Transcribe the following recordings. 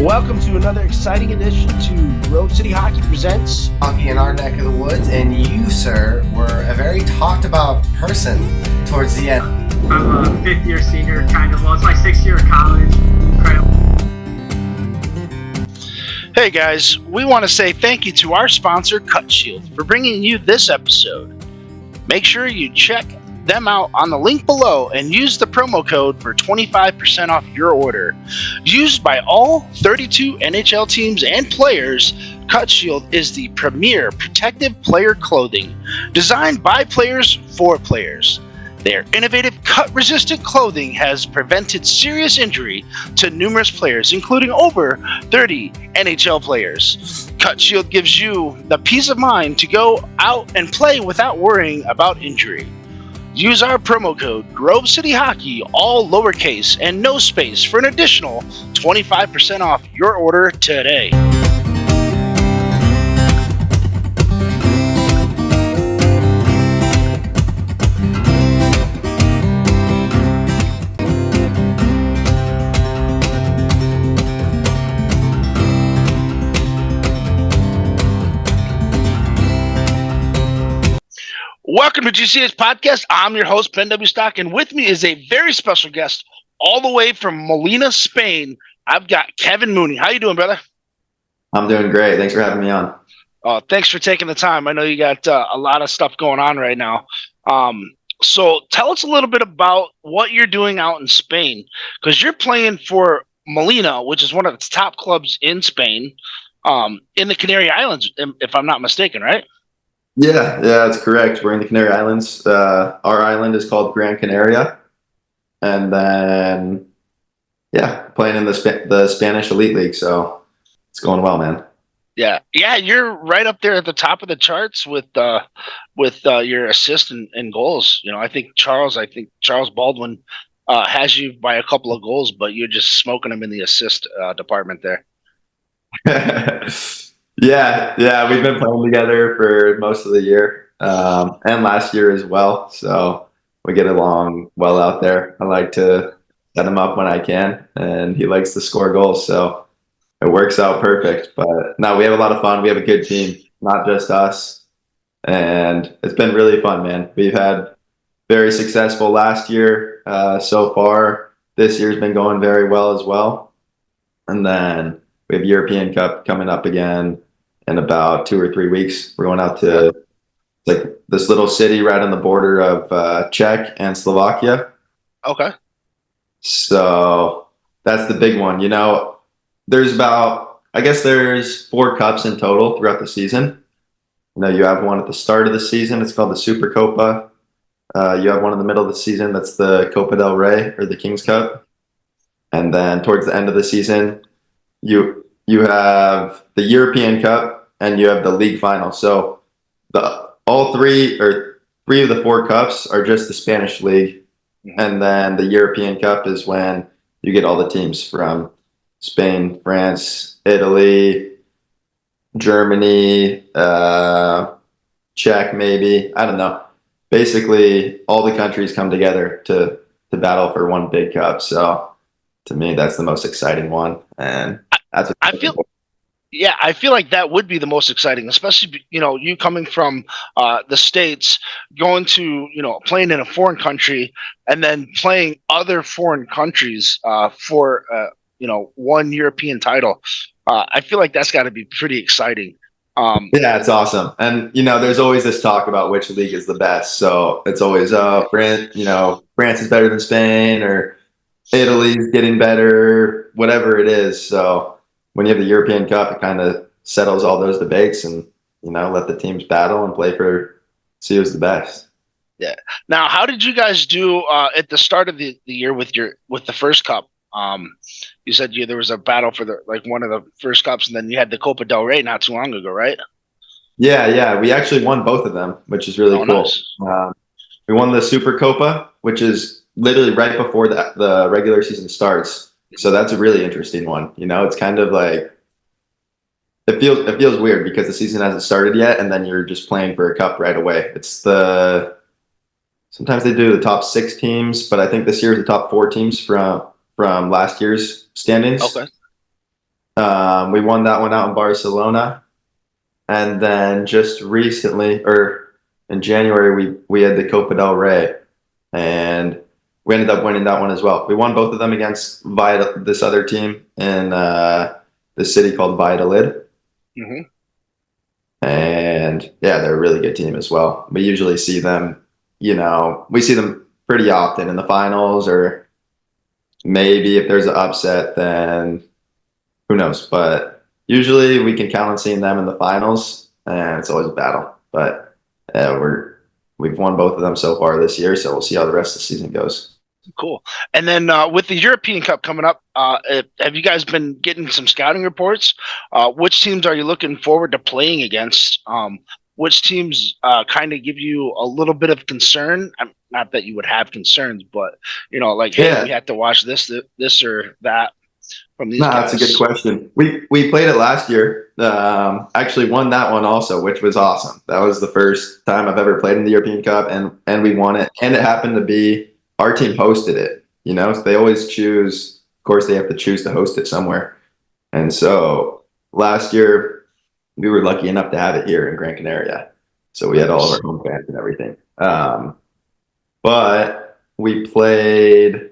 Welcome to another exciting edition to Grove City Hockey Presents Hockey in our neck of the woods, and you, sir, were a very talked about person towards the end. I'm a fifth-year senior, kind of. Well, it's my sixth year of college. Incredible. Hey guys, we want to say thank you to our sponsor, Cut Shield, for bringing you this episode. Make sure you check them out on the link below and use the promo code for 25% off your order. Used by all 32 NHL teams and players, Cut Shield is the premier protective player clothing designed by players for players. Their innovative cut-resistant clothing has prevented serious injury to numerous players, including over 30 NHL players. Cut Shield gives you the peace of mind to go out and play without worrying about injury. Use our promo code Grove City Hockey, all lowercase and no space, for an additional 25% off your order today. Welcome to GCH Podcast. I'm your host, Ben W. Stock, and with me is a very special guest all the way from Molina, Spain. I've got Kevin Mooney. How you doing, brother? I'm doing great. Thanks for having me on. Thanks for taking the time. I know you got a lot of stuff going on right now. So tell us a little bit about what you're doing out in Spain, because you're playing for Molina, which is one of the top clubs in Spain, in the Canary Islands, if I'm not mistaken, right? Yeah, that's correct. We're in the Canary Islands. Our island is called Gran Canaria. And then, playing in the Spanish Elite League. So it's going well, man. Yeah, you're right up there at the top of the charts with your assists and goals. You know, I think Charles Baldwin has you by a couple of goals, but you're just smoking him in the assist department there. Yeah, we've been playing together for most of the year, and last year as well. So we get along well out there. I like to set him up when I can, and he likes to score goals. So it works out perfect. But no, we have a lot of fun. We have a good team, not just us, and it's been really fun, man. We've had very successful last year so far. This year's been going very well as well, and then we have European Cup coming up again in about 2 or 3 weeks. We're going out to this little city right on the border of Czech and Slovakia. Okay. So that's the big one. You know, there's 4 cups in total throughout the season. You know, you have one at the start of the season. It's called the Super Copa. You have one in the middle of the season. That's the Copa del Rey, or the King's Cup. And then towards the end of the season, you have the European Cup and you have the league final. So three of the 4 cups are just the Spanish league. And then the European Cup is when you get all the teams from Spain, France, Italy, Germany, Czech maybe. I don't know. Basically, all the countries come together to battle for one big cup. So to me, that's the most exciting one. And that's what I feel like that would be the most exciting, especially, you know, you coming from the States, going to, you know, playing in a foreign country and then playing other foreign countries for, you know, one European title. I feel like that's got to be pretty exciting. Yeah, it's awesome. And, you know, there's always this talk about which league is the best. So it's always, France is better than Spain, or Italy's getting better, whatever it is. So when you have the European Cup, it kind of settles all those debates and, you know, let the teams battle and see who's the best. Yeah. Now, how did you guys do at the start of the year with the first cup? You said there was a battle for one of the first cups, and then you had the Copa del Rey not too long ago, right? Yeah. We actually won both of them, which is really cool. Nice. We won the Super Copa, which is literally right before the regular season starts. So that's a really interesting one. You know, it's kind of like it feels weird because the season hasn't started yet, and then you're just playing for a cup right away. Sometimes they do the top 6 teams, but I think this year is the top 4 teams from last year's standings. Okay. We won that one out in Barcelona. And then just recently, or in January, we had the Copa del Rey, and we ended up winning that one as well. We won both of them against this other team in the city called Valladolid. Mm-hmm. And yeah, they're a really good team as well. We usually see them, we see them pretty often in the finals, or maybe if there's an upset, then who knows? But usually we can count on seeing them in the finals, and it's always a battle. But we've won both of them so far this year, so we'll see how the rest of the season goes. Cool. And then with the European Cup coming up, have you guys been getting some scouting reports? Which teams are you looking forward to playing against? Which teams kind of give you a little bit of concern? Not that you would have concerns, but like, hey, we had to watch this or that from these guys. That's a good question. We played it last year. Actually won that one also, which was awesome. That was the first time I've ever played in the European Cup, and we won it. And it happened to be our team hosted it. So they always choose. Of course, they have to choose to host it somewhere. And so last year we were lucky enough to have it here in Gran Canaria. So we had all of our home fans and everything. But we played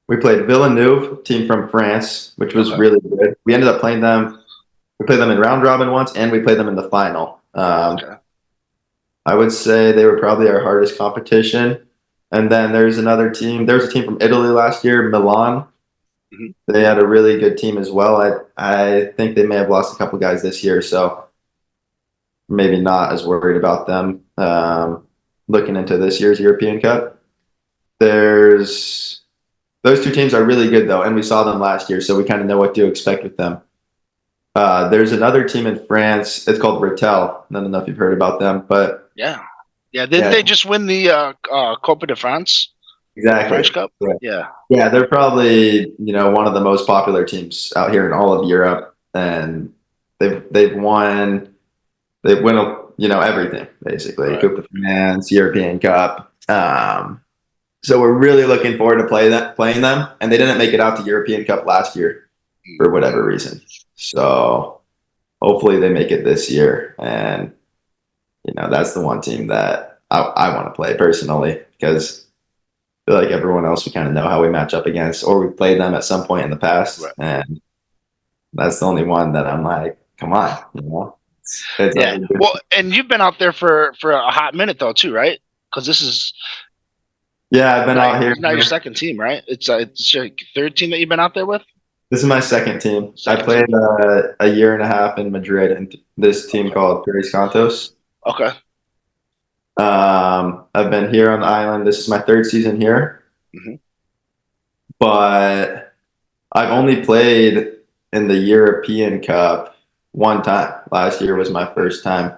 Villeneuve, team from France, which was really good. We ended up playing them. We played them in round robin once, and we played them in the final. I would say they were probably our hardest competition. And then there's another team. There was a team from Italy last year, Milan. Mm-hmm. They had a really good team as well. I think they may have lost a couple guys this year, so maybe not as worried about them looking into this year's European Cup. Those two teams are really good, though, and we saw them last year, so we kind of know what to expect with them. There's another team in France. It's called Retel. I don't know if you've heard about them, but yeah. Didn't they just win the Copa de France? Exactly. French Cup. Yeah. They're probably one of the most popular teams out here in all of Europe, and they've won everything basically. Right. Coupe de France, European Cup. So we're really looking forward to playing them, and they didn't make it out to European Cup last year for whatever reason. So hopefully they make it this year, and that's the one team that I want to play personally, because I feel like everyone else we kind of know how we match up against, or we've played them at some point in the past, right. And that's the only one that I'm like, come on, It's well, and you've been out there for a hot minute though too, right? Because this is I've been out here. It's not your second team, right? It's your third team that you've been out there with. I This is my second team. I played a year and a half in Madrid in this team called Tres Cantos. Okay. I've been here on the island. This is my third season here. Mm-hmm. But I've only played in the European Cup one time. Last year was my first time.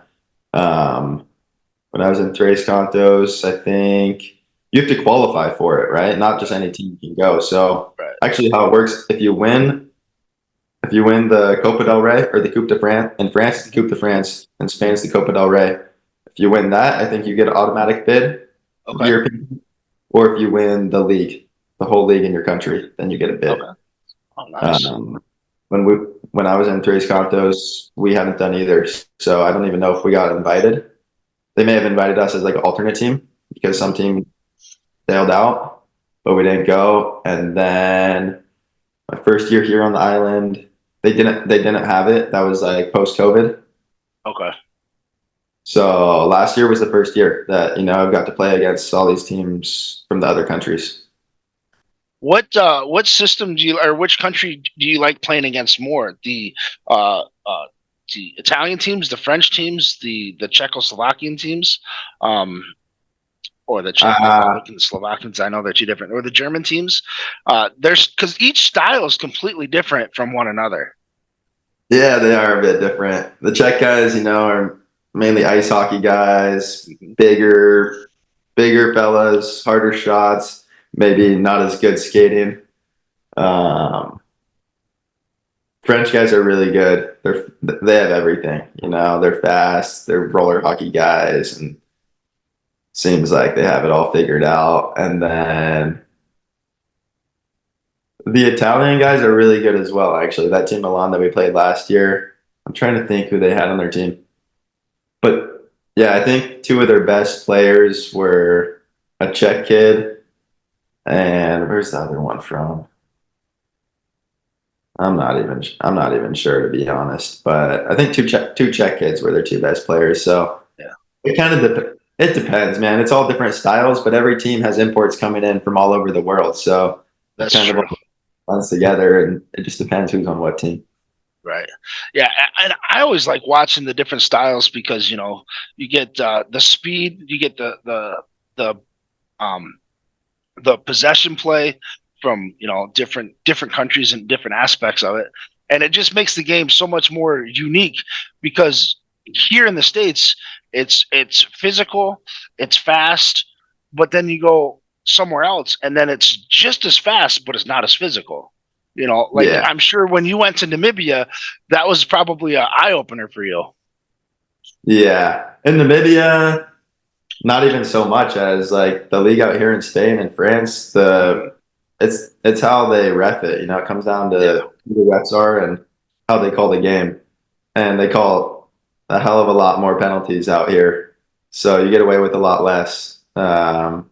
When I was in Tres Cantos, I think you have to qualify for it, right? Not just any team can go. So actually how it works, if you win the Copa del Rey or the Coupe de France, in France it's the Coupe de France, in Spain it's the Copa del Rey. If you win that, I think you get an automatic bid. Okay. European, or if you win the league, the whole league in your country, then you get a bid. Okay. Oh, nice. When I was in Tres Cantos, we hadn't done either, so I don't even know if we got invited. They may have invited us as like an alternate team because some team sailed out, but we didn't go. And then my first year here on the island, they didn't have it. That was like post-COVID. Okay. So last year was the first year that I've got to play against all these teams from the other countries. What system which country do you like playing against more? The Italian teams, the French teams, the Czechoslovakian teams, or the Czech Republic and the Slovakians? I know they're two different. Or the German teams. Because each style is completely different from one another. Yeah, they are a bit different. The Czech guys, are mainly ice hockey guys, bigger fellas, harder shots, maybe not as good skating. French guys are really good. They have everything, they're fast, they're roller hockey guys, and seems like they have it all figured out. And then The Italian guys are really good as well, actually. That team Milan that we played last year, I'm trying to think who they had on their team. But yeah, I think two of their best players were a Czech kid and where's the other one from? I'm not even sure to be honest, but I think two Czech kids were their two best players. So Yeah. it kind of it depends, man. It's all different styles, but every team has imports coming in from all over the world. So it That's kind of true. all blends together, and it just depends who's on what team. Right. Yeah, and I always like watching the different styles because you get the speed, you get the um the possession play from different countries and different aspects of it, and it just makes the game so much more unique because here in the States it's physical, it's fast, but then you go somewhere else and then it's just as fast but it's not as physical. Like Yeah. I'm sure when you went to Namibia, that was probably an eye opener for you. Yeah. In Namibia, not even so much as like the league out here in Spain and France, it's how they ref it. It comes down Yeah. to who the refs are and how they call the game. And they call a hell of a lot more penalties out here. So you get away with a lot less. But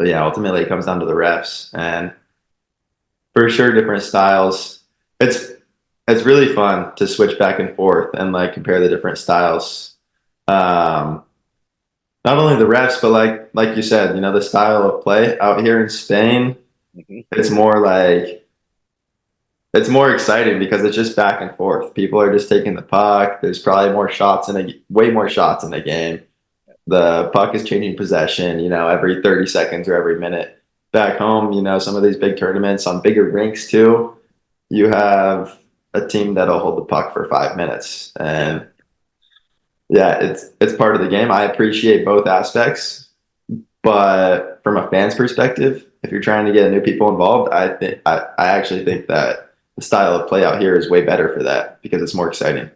yeah, ultimately it comes down to the refs and for sure different styles. It's really fun to switch back and forth and like compare the different styles. Um, Not only the refs, but like you said, the style of play out here in Spain, Mhm. it's more exciting because it's just back and forth. People are just taking the puck. There's probably way more shots in the game. The puck is changing possession, every 30 seconds or every minute. Back home, some of these big tournaments on bigger rinks too, you have a team that'll hold the puck for 5 minutes. And yeah, it's part of the game. I appreciate both aspects, but from a fan's perspective, if you're trying to get new people involved, I actually think that the style of play out here is way better for that because it's more exciting.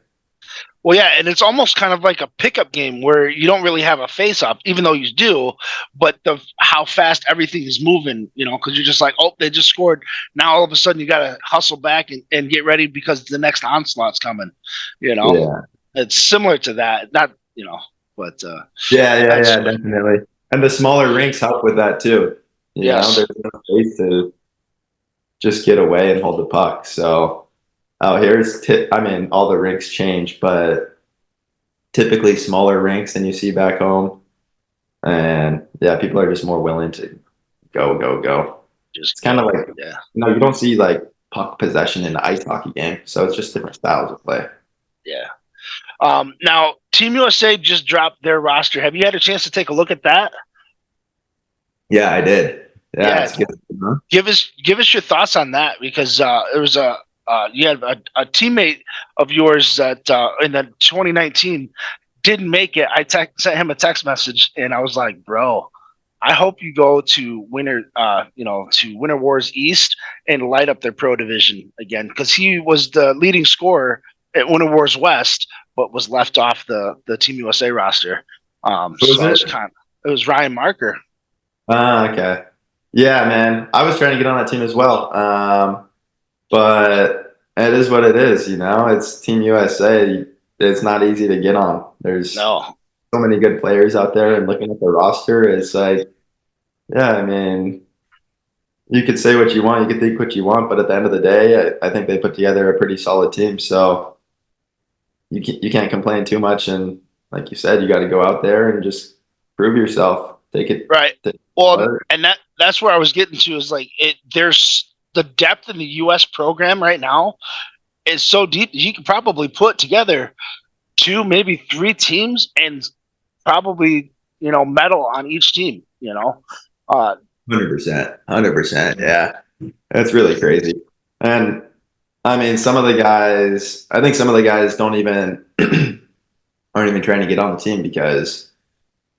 Well, yeah, and it's almost kind of like a pickup game where you don't really have a face-off, even though you do. But how fast everything is moving, because you're just like, oh, they just scored. Now all of a sudden you got to hustle back and get ready because the next onslaught's coming. Yeah. It's similar to that, not but Yeah, that's definitely. And the smaller rinks help with that too. yes, There's no space to just get away and hold the puck. So out here, I mean, all the rinks change, but typically smaller rinks than you see back home. And yeah, people are just more willing to go, go, go. just It's kind of like, yeah. you don't see like puck possession in the ice hockey game. So it's just different styles of play. Yeah. Now, Team USA just dropped their roster. Have you had a chance to take a look at that? Yeah, I did. Yeah, Yeah. it's good. Huh? Give us your thoughts on that because there was you had a teammate of yours that in the 2019 didn't make it. Sent him a text message and I was like, bro, I hope you go to Winter Wars East and light up their pro division again because he was the leading scorer at Winter Wars West, but was left off the Team USA roster. Who was So I was it? it was Ryan Marker. Okay. Yeah, man. I was trying to get on that team as well. But it is what it is, It's Team USA. It's not easy to get on. There's No, so many good players out there, and looking at the roster, it's like, yeah, I mean, you could say what you want, you could think what you want, but at the end of the day, I think they put together a pretty solid team. So you can't complain too much. And like you said, you got to go out there and just prove yourself. Take it. right. Take it Well, hard. and that's where I was getting to is like there's the depth in the US program right now is so deep you could probably put together two, maybe three teams and probably, medal on each team. 100%. 100%. Yeah. That's really crazy. And I mean, I think some of the guys don't even aren't even trying to get on the team because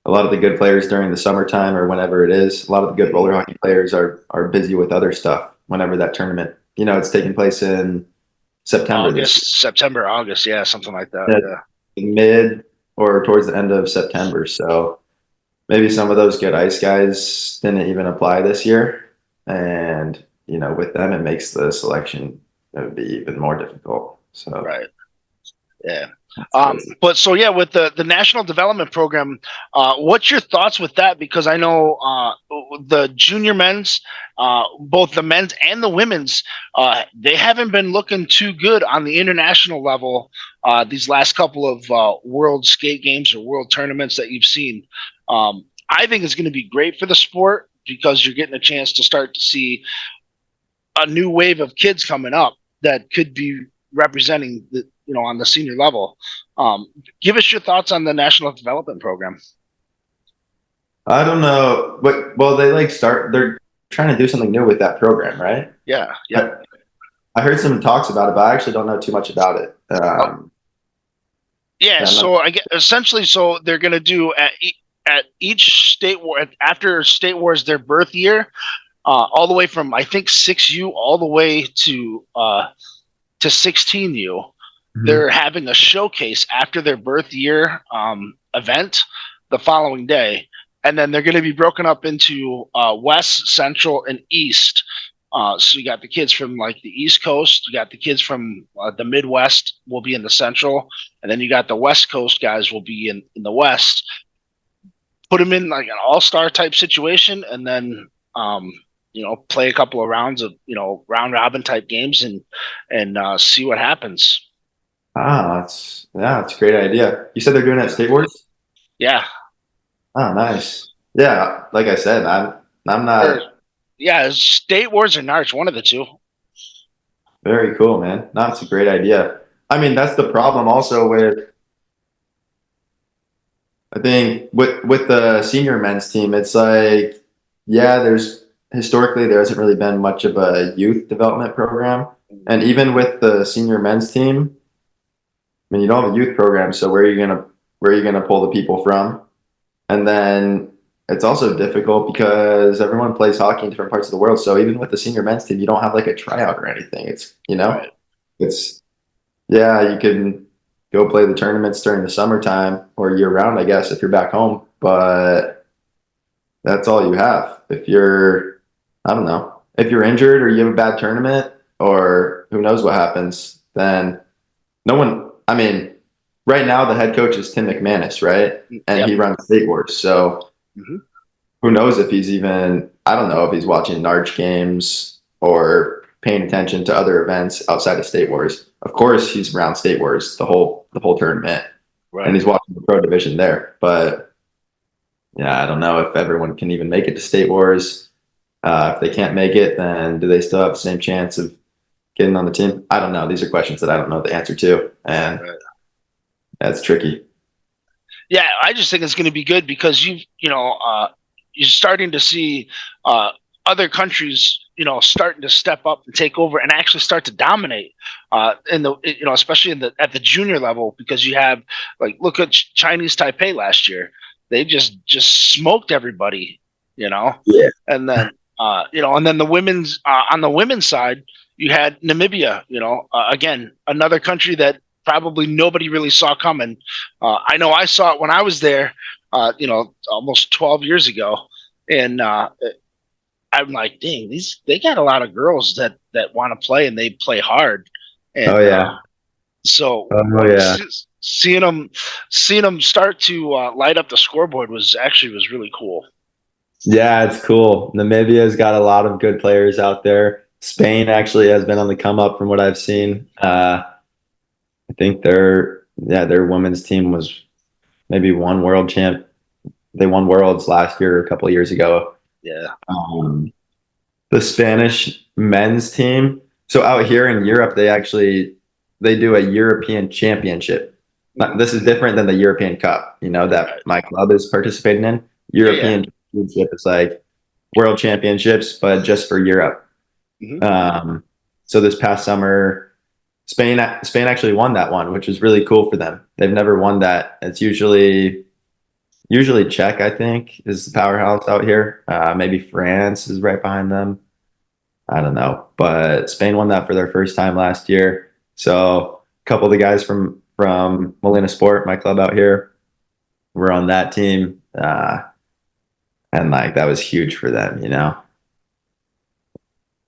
a lot of the good players during the summertime or whenever it is, a lot of the good roller hockey players are busy with other stuff whenever that tournament, it's taking place in September this August, September, August, yeah, something like that. year, Yeah. mid or towards the end of September. So maybe some of those good ice guys didn't even apply this year. And with them, it makes the selection be even more difficult. So Right. Yeah. that's crazy. But so yeah, with the national development program, what's your thoughts with that? Because I know the junior men's, both the men's and the women's, they haven't been looking too good on the international level these last couple of world skate games or world tournaments that you've seen. I think it's going to be great for the sport because you're getting a chance to start to see a new wave of kids coming up that could be representing the on the senior level. Give us your thoughts on the national development program. I don't know, but well, they're trying to do something new with that program, right? Yeah, yeah. I heard some talks about it, but I actually don't know too much about it. Yeah, so I get essentially, so they're going to do at each state war after state wars their birth year, all the way from I think 6U all the way to 16U. They're having a showcase after their birth year event the following day, and then they're going to be broken up into West, Central, and East. So you got the kids from like the East Coast, you got the kids from the Midwest will be in the Central, and then you got the West Coast guys will be in the West. Put them in like an all-star type situation, and then play a couple of rounds of round robin type games and see what happens. That's a great idea. You said they're doing it at State Wars? Yeah. Oh, nice. Yeah, like I said, I'm not. Yeah, State Wars or Narch, one of the two. Very cool, man. No, it's a great idea. I mean, that's the problem also with, I think with the senior men's team, it's like, yeah, historically there hasn't really been much of a youth development program. And even with the senior men's team, I mean, you don't have a youth program, so where are you gonna pull the people from? And then it's also difficult because everyone plays hockey in different parts of the world. So even with the senior men's team, you don't have like a tryout or anything. It's Right. it's yeah, you can go play the tournaments during the summertime or year round, I guess, if you're back home. But that's all you have. I don't know, if you're injured or you have a bad tournament or who knows what happens, then no one. I mean, right now the head coach is Tim McManus, right? And he runs State Wars. So who knows if he's even, I don't know if he's watching Narch games or paying attention to other events outside of State Wars. Of course, he's around State Wars the whole tournament, Right. and he's watching the pro division there. But yeah, I don't know if everyone can even make it to State Wars. If they can't make it, then do they still have the same chance of getting on the team? I don't know. These are questions that I don't know the answer to, and that's tricky. Yeah, I just think it's going to be good because you're starting to see other countries, starting to step up and take over and actually start to dominate especially at the junior level, because you have look at Chinese Taipei last year. They just smoked everybody, Yeah. and then and then the women's on the women's side, you had Namibia, again, another country that probably nobody really saw coming. I know I saw it when I was there, almost 12 years ago. And I'm like, dang, they got a lot of girls that want to play, and they play hard. And, seeing them start to light up the scoreboard was really cool. Yeah, it's cool. Namibia's got a lot of good players out there. Spain actually has been on the come up from what I've seen. I think their women's team was maybe one world champ. They won worlds last year, a couple of years ago. Yeah. The Spanish men's team. So out here in Europe, they do a European championship. This is different than the European Cup, that my club is participating in. European championship is like world championships, but just for Europe. So this past summer, Spain actually won that one, which was really cool for them. They've never won that. It's usually Czech, I think, is the powerhouse out here. Maybe France is right behind them. I don't know, but Spain won that for their first time last year. So a couple of the guys from Molina Sport, my club out here, were on that team, and that was huge for them,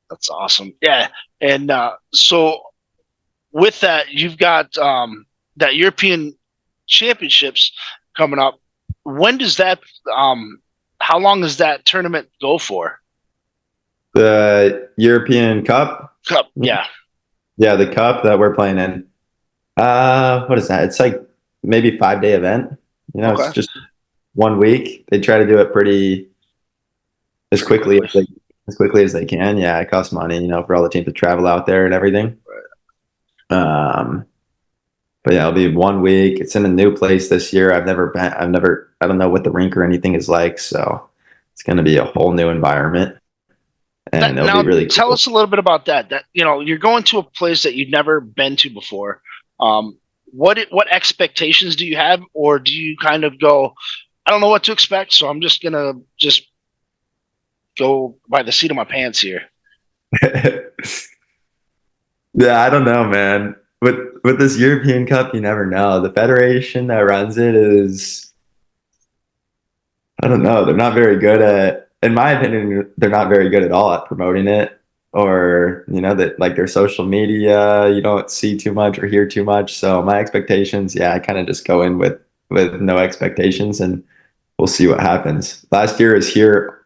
That's awesome. Yeah, and so with that, you've got that European Championships coming up. When does that? How long does that tournament go for? The European Cup. Cup. Yeah. Yeah, the cup that we're playing in. What is that? It's like maybe 5-day event. It's Okay. just 1 week. They try to do it pretty as Pretty quickly quickly. as they can. Yeah, it costs money, for all the teams to travel out there and everything. Um, but yeah, it'll be 1 week. It's in a new place this year. I've never been. I don't know what the rink or anything is like, so it's going to be a whole new environment, and it'll be Now, really tell cool. us a little bit about that. That you're going to a place that you've never been to before. What expectations do you have, or do you kind of go, I don't know what to expect, so I'm just gonna just go by the seat of my pants here. Yeah, I don't know, man. With this European Cup, you never know. The federation that runs it is, I don't know. They're not very good at, in my opinion, they're not very good at all at promoting it, or that like their social media. You don't see too much or hear too much. So my expectations, yeah, I kind of just go in with no expectations, and we'll see what happens. Last year is here,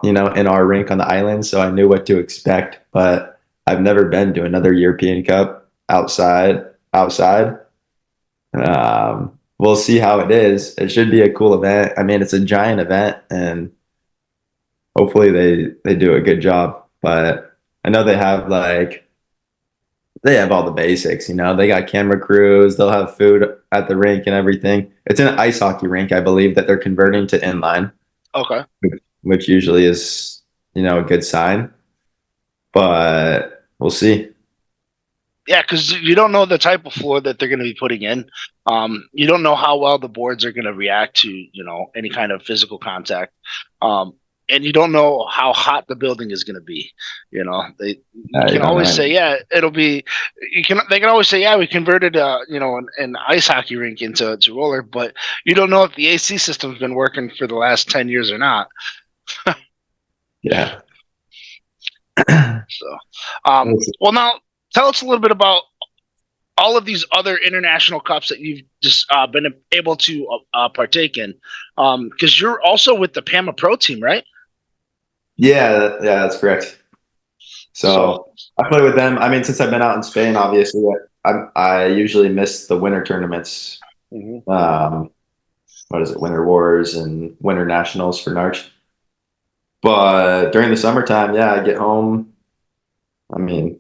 in our rink on the island, so I knew what to expect. But I've never been to another European Cup outside. Outside. We'll see how it is. It should be a cool event. I mean, it's a giant event, and hopefully they do a good job. But I know they have all the basics. They got camera crews. They'll have food at the rink and everything. It's an ice hockey rink, I believe, that they're converting to inline, Okay. which usually is a good sign. But we'll see. Yeah, because you don't know the type of floor that they're going to be putting in. You don't know how well the boards are going to react to any kind of physical contact, and you don't know how hot the building is going to be. You You can don't always know. say, yeah, it'll be. They can always say, yeah, we converted an ice hockey rink into roller, but you don't know if the AC system's been working for the last 10 years or not. Yeah. So, We'll see. well, now tell us a little bit about all of these other international cups that you've just been able to partake in, because you're also with the Pama Pro team, right? Yeah, that's correct. So, So I play with them. I mean, since I've been out in Spain, obviously, I usually miss the winter tournaments. mhm. Um, what is it? Winter Wars and Winter Nationals for Narch. But during the summertime, yeah, I get home. I mean,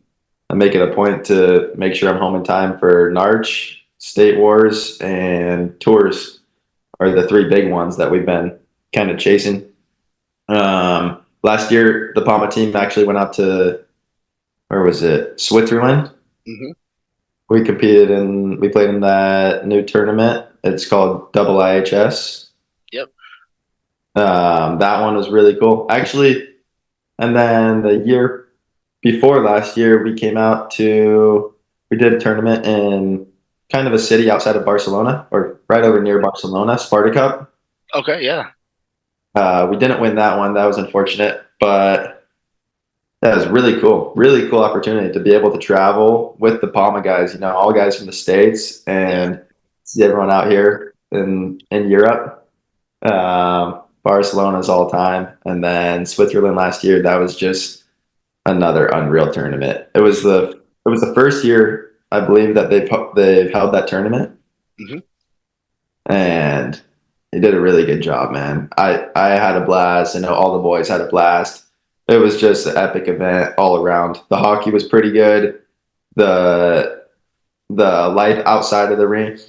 I make it a point to make sure I'm home in time for Narch, State Wars, and Tours are the three big ones that we've been kind of chasing. Last year, the Pama team actually went out to, where was it? Switzerland. Mhm. We played in that new tournament. It's called Double IHS. Yep. That one was really cool. Actually, and then the year before last year, we did a tournament in kind of a city outside of Barcelona, or right over near Barcelona, Sparta Cup. Okay. Yeah. We didn't win that one. That was unfortunate, but that was really cool opportunity to be able to travel with the Palma guys. All guys from the States, Yeah. and see everyone out here in Europe. Barcelona's all time, and then Switzerland last year. That was just another unreal tournament. It was the first year, I believe, that they've held that tournament, Mhm. and they did a really good job, man. I had a blast. I know all the boys had a blast. It was just an epic event all around. The hockey was pretty good. The the life outside of the rink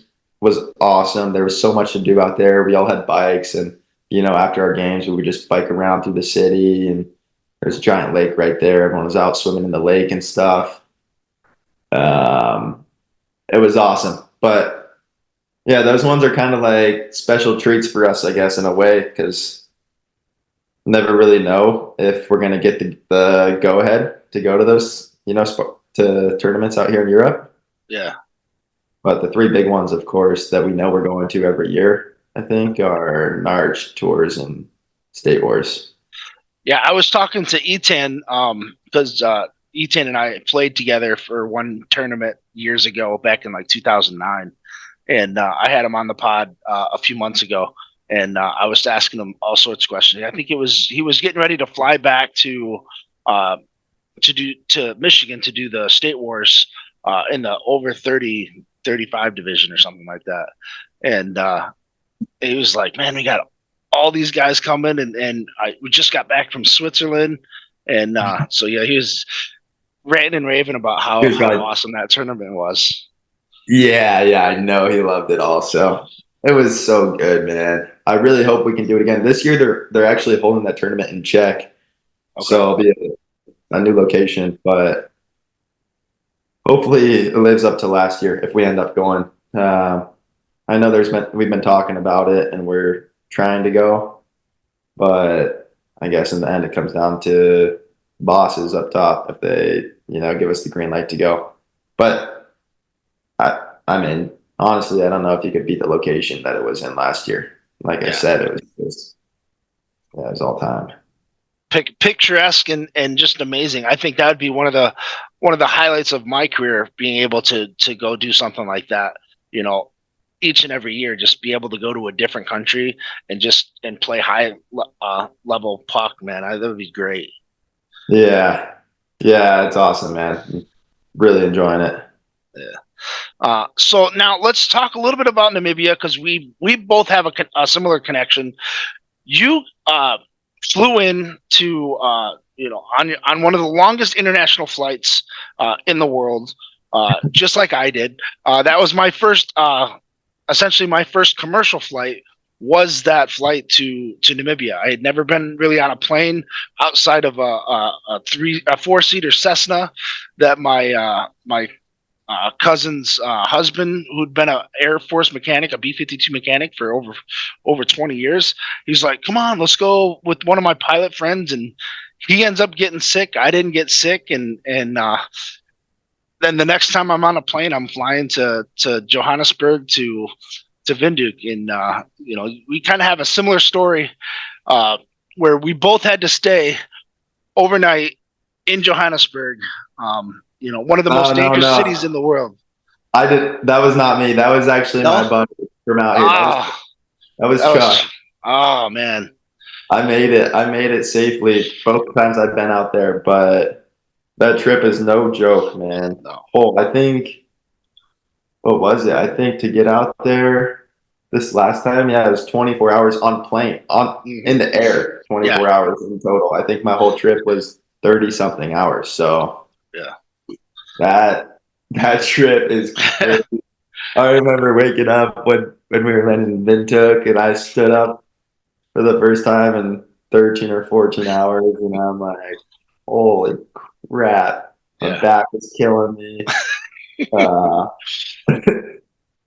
was awesome. There was so much to do out there. We all had bikes, and after our games, we would just bike around through the city, and there's a giant lake right there. Everyone was out swimming in the lake and stuff. Um, it was awesome. But yeah, those ones are kind of like special treats for us, I guess, in a way, because never really know if we're gonna get the go ahead to go to those, to tournaments out here in Europe. Yeah. But the three big ones, of course, that we know we're going to every year, I think, are Narch, Tours, and State Wars. Yeah, I was talking to Etan, because Ethan and I played together for one tournament years ago, back in like 2009, and I had him on the pod a few months ago, and I was asking him all sorts of questions. I think he was getting ready to fly back uh, to Michigan to do the State Wars in the over 30 35 division or something like that, and he was like, "Man, we got all these guys coming, and we just got back from Switzerland." And so yeah, he was ranting and raving about how awesome that tournament was. Yeah, I know he loved it also. It was so good, man. I really hope we can do it again. This year they're actually holding that tournament in Czech. Okay. So it'll be a new location, but hopefully it lives up to last year if we end up going. I know we've been talking about it and we're trying to go, but I guess in the end it comes down to bosses up top if they, give us the green light to go. But I mean, honestly, I don't know if you could beat the location that it was in last year. Like I said, it was all time. Picturesque and just amazing. I think that would be one of the highlights of my career, being able to go do something like that. Each and every year, just be able to go to a different country and play high level puck, man. That would be great. Yeah, it's awesome, man. Really enjoying it. Yeah. So now let's talk a little bit about Namibia, because we both have a similar connection. You flew in to on one of the longest international flights in the world, just like I did. That was my first, essentially my first commercial flight. Was that flight to Namibia? I had never been really on a plane outside of a 4-seater Cessna that my cousin's husband, who'd been an Air Force mechanic, a B-52 mechanic for over 20 years. He's like, "Come on, let's go with one of my pilot friends," and he ends up getting sick. I didn't get sick, and then the next time I'm on a plane, I'm flying to Johannesburg to Windhoek, and we kind of have a similar story where we both had to stay overnight in Johannesburg. One of the most dangerous cities in the world. That was not me. That was actually my buddy from out here. That was Chuck. Oh man. I made it safely both times I've been out there, but that trip is no joke, man. No. I think, what was it? I think to get out there this last time, it was 24 hours on plane, in the air, 24 hours in total. I think my whole trip was 30 something hours. So that trip is crazy. I remember waking up when we were in Windhoek, and I stood up for the first time in 13 or 14 hours, and I'm like, holy crap, my back was killing me.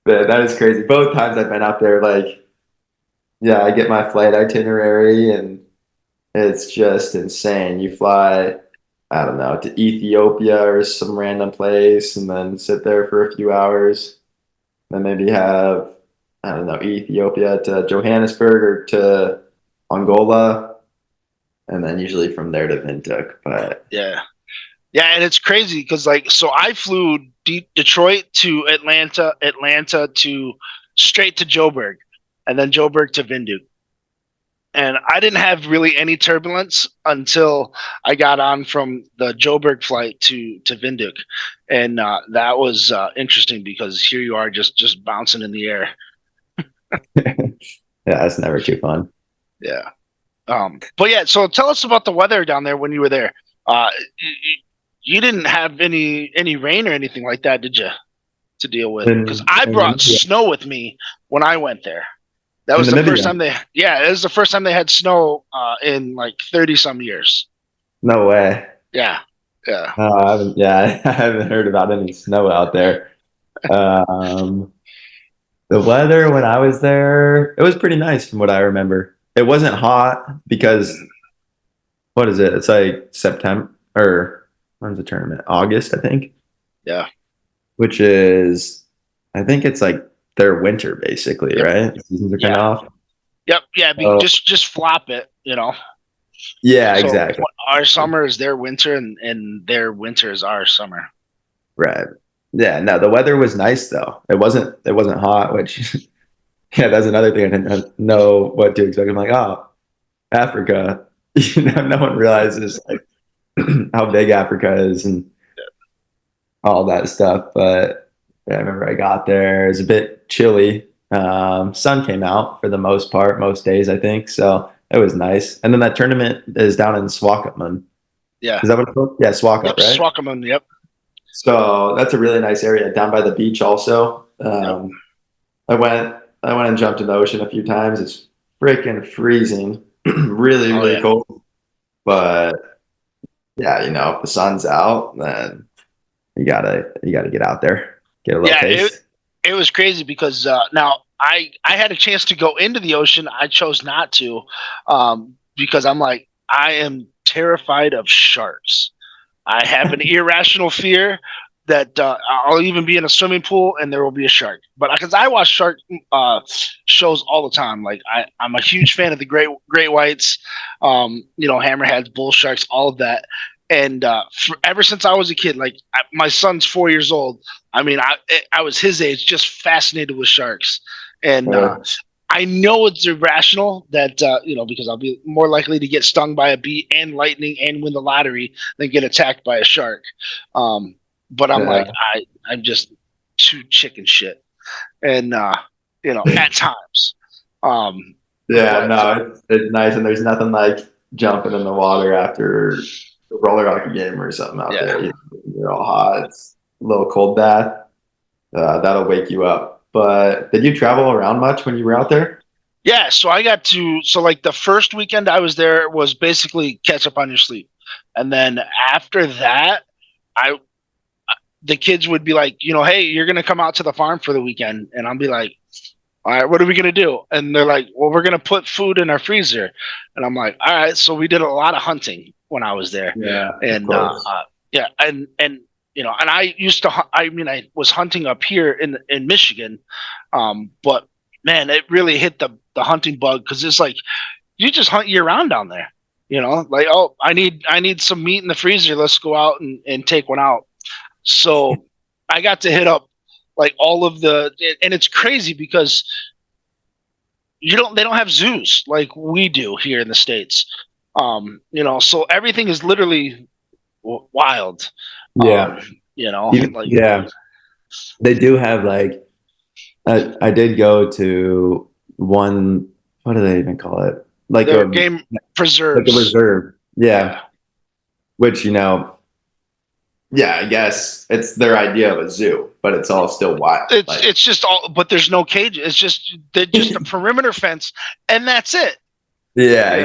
That is crazy. Both times I've been out there, I get my flight itinerary, and it's just insane. You fly, I don't know, to Ethiopia or some random place, and then sit there for a few hours. Then maybe have, I don't know, Ethiopia to Johannesburg or to Angola, and then usually from there to Windhoek. But yeah, and it's crazy because so I flew Detroit to Atlanta to straight to Joburg, and then Joburg to Windhoek. And I didn't have really any turbulence until I got on from the Joburg flight to Windhoek. And that was interesting because here you are just bouncing in the air. That's never too fun. Yeah. But yeah, so tell us about the weather down there when you were there. You didn't have any rain or anything like that, did you, to deal with? Because I brought snow with me when I went there. That was the first time it was the first time they had snow in 30 some years. No way. Yeah. Oh, I haven't heard about any snow out there. The weather when I was there, it was pretty nice from what I remember. It wasn't hot because, what is it? It's like September, or when's the tournament? August, I think. Yeah. Which is, I think it's like their winter basically, right? The seasons are kind of off. Yep. Yeah. Just flop it, Yeah, So exactly. our summer is their winter, and their winter is our summer. Right. Yeah. No, the weather was nice though. It wasn't hot, which yeah, that's another thing I didn't know what to expect. I'm like, oh, Africa. No one realizes like how big Africa is and all that stuff. But yeah, I remember I got there. It was a bit chilly. Sun came out for the most part, most days I think. So it was nice. And then that tournament is down in Swakopmund. Yeah. Is that what it's called? Yeah, Yep. Swakop, right? Swakopmund. Yep. So that's a really nice area down by the beach. Also, Yep. I went I went and jumped in the ocean a few times. It's freaking freezing, really Oh really yeah. cold. But yeah, if the sun's out, then you gotta get out there, get a little Yeah. It taste. it was crazy because now I had a chance to go into the ocean. I chose not to, because I'm like, I am terrified of sharks. I have an irrational fear that I'll even be in a swimming pool and there will be a shark. But because I watch shark shows all the time, like I'm a huge fan of the great whites, hammerheads, bull sharks, all of that. And ever since I was a kid, like my son's 4 years old. I mean, I was his age, just fascinated with sharks, and Uh, I know it's irrational that because I'll be more likely to get stung by a bee and lightning and win the lottery than get attacked by a shark. But I'm like, yeah, I'm just too chicken shit, and at times. yeah, But no, it's nice, and there's nothing like jumping in the water after a roller hockey game or something out yeah, there. You're all hot. It's a little cold bath. That'll wake you up. But did you travel around much when you were out there? yeah. So like the first weekend I was there was basically catch up on your sleep, and then after that, I the kids would be like, hey, you're gonna come out to the farm for the weekend, and I'll be like, all right, what are we gonna do? And they're like, well, we're gonna put food in our freezer, and I'm like, all right. So we did a lot of hunting when I was there, Yeah, of and course. yeah, and I used to, I mean, I was hunting up here in Michigan, but man, it really hit the hunting bug because it's like you just hunt year round down there. Like, oh, I need some meat in the freezer. Let's go out and take one out. So I got to hit up like all of and it's crazy because they don't have zoos like we do here in the States. So everything is literally wild. Um, Yeah. like Yeah. They do have like I did go to one, what do they even call it? Like their a game like a preserves. reserve. Yeah. Yeah. Which, yeah, I guess it's their idea of a zoo, but it's all still wild. It's Like it's just all, but there's no cage. It's just they're just a perimeter fence, and that's it. yeah,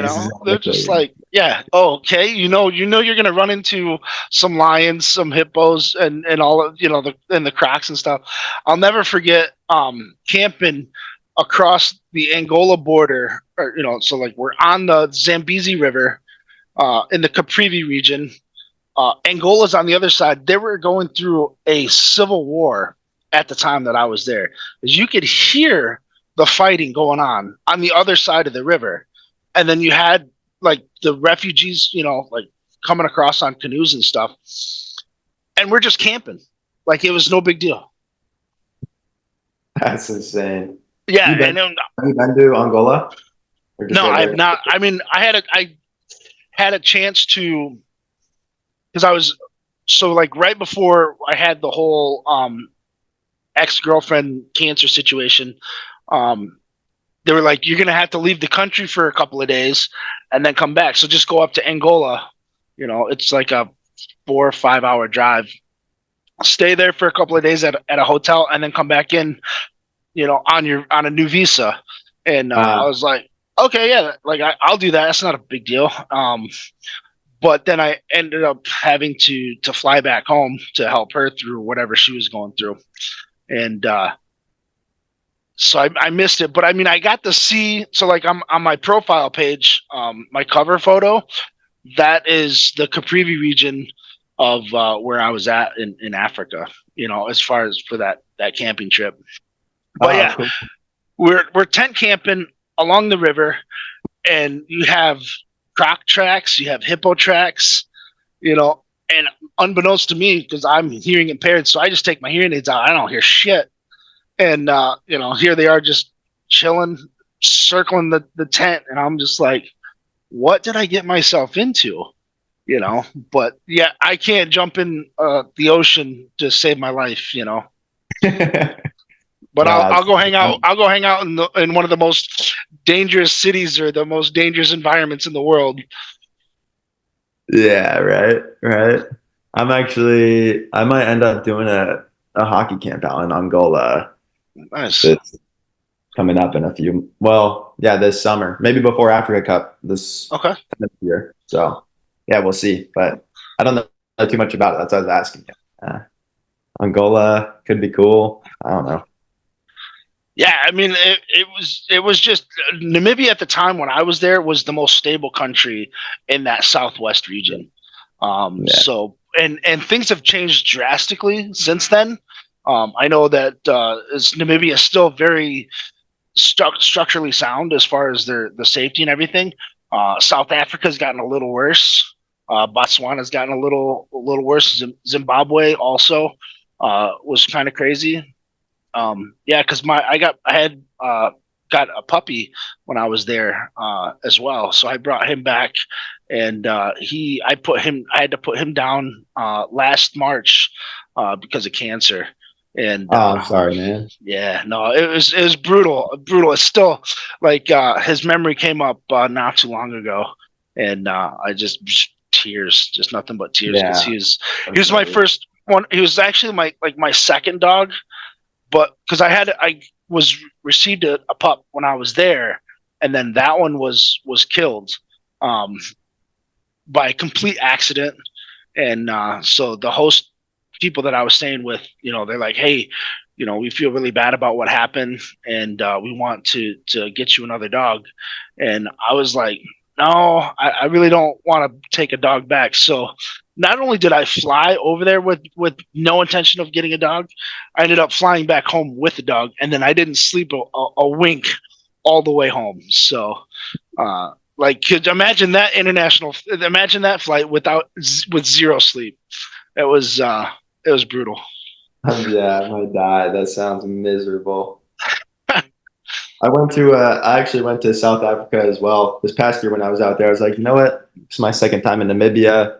They're just exactly. like, yeah, oh, okay, you're gonna run into some lions, some hippos, and all of the crocs and stuff. I'll never forget camping across the Angola border, or so like we're on the Zambezi River, in the Caprivi region. Angola's on the other side. They were going through a civil war at the time that I was there, because you could hear the fighting going on the other side of the river, and then you had like the refugees, like coming across on canoes and stuff, and we're just camping, like it was no big deal. That's insane. Yeah, You been and then, have you been to Angola? Or just no, heard I've there? not. I mean, I had a chance to, because I was, so like right before I had the whole ex-girlfriend cancer situation. um they were like, you're gonna have to leave the country for a couple of days and then come back, so just go up to Angola. It's like a 4 or 5 hour drive. Stay there for a couple of days at a hotel and then come back in, on a new visa. And I Uh, was like, okay, yeah, like I'll do that. That's not a big deal. But then I ended up having to fly back home to help her through whatever she was going through. And so I missed it. But I mean, I got to see. So like I'm on my profile page, my cover photo, that is the Caprivi region of where I was at in Africa. As far as for that camping trip. But oh, yeah, cool. we're tent camping along the river, and you have croc tracks, you have hippo tracks, and unbeknownst to me, because I'm hearing impaired, so I just take my hearing aids out. I don't hear shit. And, here they are just chilling, circling the tent. And I'm just like, what did I get myself into? But yeah, I can't jump in the ocean to save my life, But Nah, I'll go hang out. I'll go hang out in one of the most dangerous cities or the most dangerous environments in the world. yeah, right. I might end up doing a hockey camp out in Angola. Nice. It's coming up in this summer, maybe before Africa Cup this year. So yeah, we'll see. But I don't know too much about it. That's what I was asking you. Angola could be cool. I don't know. Yeah, I mean, it was just Namibia at the time when I was there was the most stable country in that southwest region. So and things have changed drastically since then. I know that Namibia is still very structurally sound as far as the safety and everything. South Africa's gotten a little worse. Botswana's gotten a little worse. Zimbabwe also was kind of crazy. Because I had got a puppy when I was there as well, so I brought him back, and I had to put him down last March because of cancer. And I'm sorry, man. Yeah, no, it was brutal. It's still like his memory came up not too long ago, and I just tears, just nothing but tears, because he was my first one. He was actually my second dog. But because I received a pup when I was there, and then that one was killed by complete accident. And so the host people that I was staying with, they're like, hey, we feel really bad about what happened, and we want to get you another dog. And I was like, no, I really don't want to take a dog back. So not only did I fly over there with no intention of getting a dog, I ended up flying back home with the dog, and then I didn't sleep a wink all the way home. So, could imagine that imagine that flight with zero sleep. It was brutal. Yeah, I might die. That sounds miserable. I actually went to South Africa as well this past year when I was out there. I was like, you know what? It's my second time in Namibia.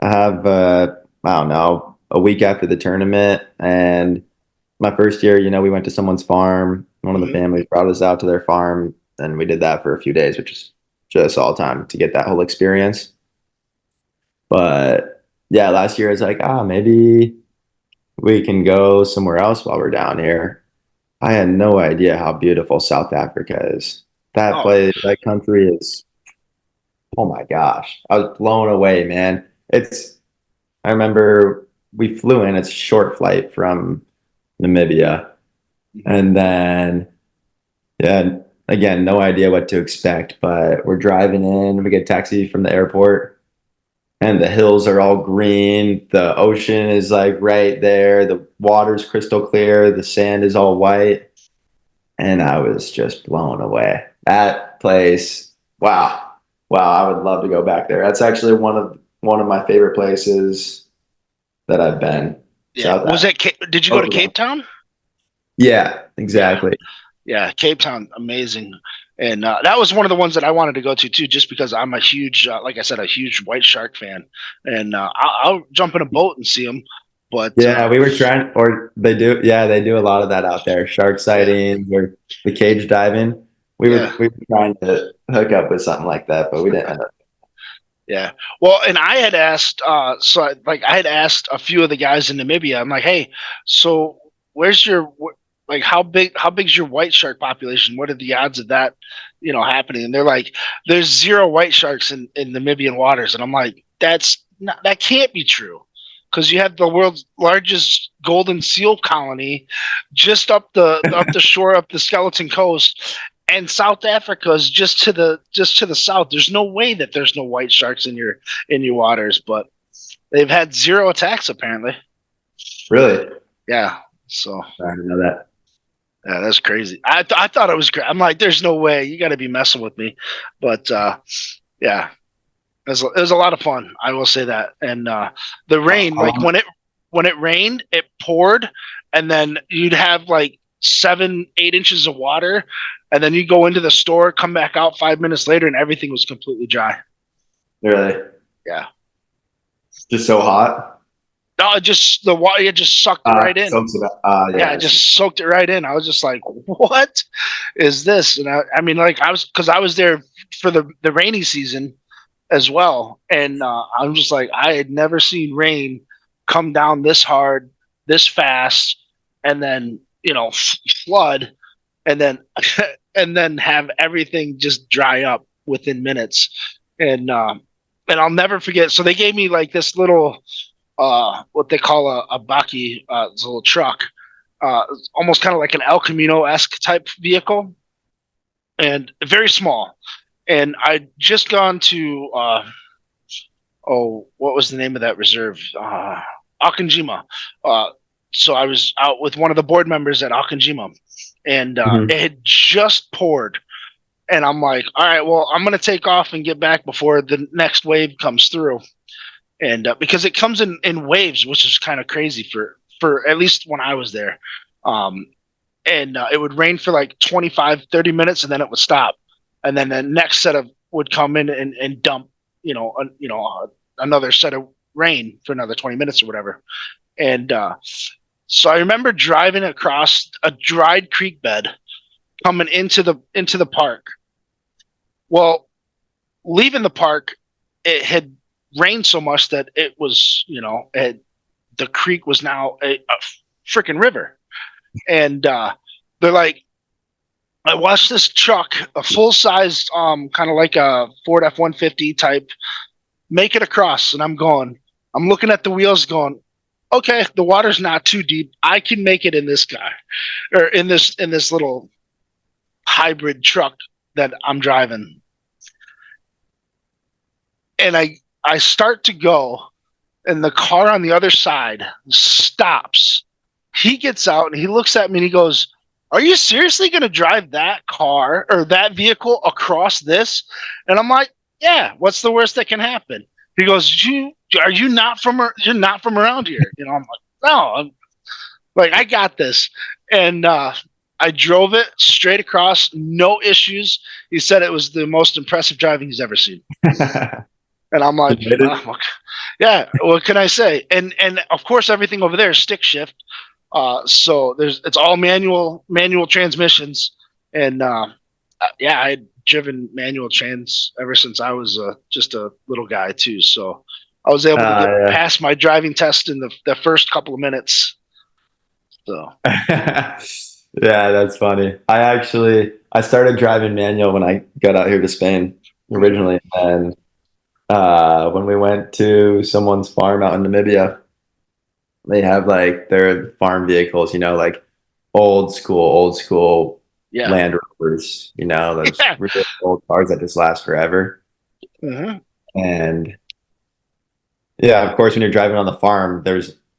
I have, I don't know, a week after the tournament. And my first year, we went to someone's farm. One of the families brought us out to their farm, and we did that for a few days, which is just all time to get that whole experience. But yeah, last year I was like, maybe we can go somewhere else while we're down here. I had no idea how beautiful South Africa is. That place, that country is, oh my gosh. I was blown away, man. I remember we flew in, it's a short flight from Namibia. And then, yeah, again, no idea what to expect, but we're driving in, we get a taxi from the airport, and the hills are all green. The ocean is like right there. The water's crystal clear. The sand is all white. And I was just blown away. That place, wow. I would love to go back there. That's actually one of my favorite places that I've been. Yeah. Did you go to Cape Town? Yeah, exactly. Yeah, Cape Town, amazing. And that was one of the ones that I wanted to go to too, just because I'm a huge, like I said, a huge white shark fan. And I'll jump in a boat and see them. But yeah, we were trying, or they do. Yeah, they do a lot of that out there. Shark sightings or the cage diving. We were trying to hook up with something like that, but we didn't end up. Yeah. Well, and I had asked, I had asked a few of the guys in Namibia. I'm like, hey, so where's your how big's your white shark population? What are the odds of that, happening? And they're like, there's zero white sharks in Namibian waters. And I'm like, that can't be true, because you have the world's largest golden seal colony just up the shore, up the Skeleton Coast, and South Africa is just to the south. There's no way that there's no white sharks in your waters, but they've had zero attacks apparently. Really? Yeah. So I didn't know that. Yeah, that's crazy. I thought it was great. I'm like, there's no way. You got to be messing with me. But yeah. It was a lot of fun. I will say that. And the rain, like when it rained, it poured, and then you'd have like 7-8 inches of water, and then you go into the store, come back out 5 minutes later, and everything was completely dry. Really? Yeah. Just so hot? No, the water, it just sucked it right in. Soaks it up. Yeah, it just soaked it right in. I was just like, "What is this?" And I mean, like because I was there for the rainy season as well, and I'm just like, I had never seen rain come down this hard, this fast, and then flood, and then and then have everything just dry up within minutes, and I'll never forget. So they gave me like this little what they call a baki, this little truck, almost kind of like an El Camino-esque type vehicle, and very small. And I'd just gone to what was the name of that reserve? Akanjima. So I was out with one of the board members at Akanjima, and it had just poured. And I'm like, all right, well, I'm going to take off and get back before the next wave comes through. And because it comes in waves, which is kind of crazy for at least when I was there. And it would rain for like 25-30 minutes, and then it would stop. And then the next set of would come in and dump, another set of rain for another 20 minutes or whatever. And so I remember driving across a dried creek bed, coming into the park. Well, leaving the park, it had rained so much that it was, the creek was now a freaking river. And they're like, I watched this truck, a full-sized, kind of like a Ford F-150 type, make it across, and I'm looking at the wheels going, okay, the water's not too deep. I can make it in this guy, or in this little hybrid truck that I'm driving. And I start to go, and the car on the other side stops. He gets out and he looks at me and he goes, "Are you seriously going to drive that car or that vehicle across this?" And I'm like, "Yeah, what's the worst that can happen?" He goes, you're not from around here. I'm like, "No, I got this." And I drove it straight across, no issues. He said it was the most impressive driving he's ever seen. And I'm like, yeah, what can I say? And of course, everything over there is stick shift. So it's all manual transmissions. And yeah, I'd driven manual trans ever since I was just a little guy too. So I was able to get past my driving test in the first couple of minutes. So yeah, that's funny. I started driving manual when I got out here to Spain originally, and when we went to someone's farm out in Namibia, they have like their farm vehicles, like old school Land Rovers, those really old cars that just last forever. Mm-hmm. And yeah, of course, when you're driving on the farm,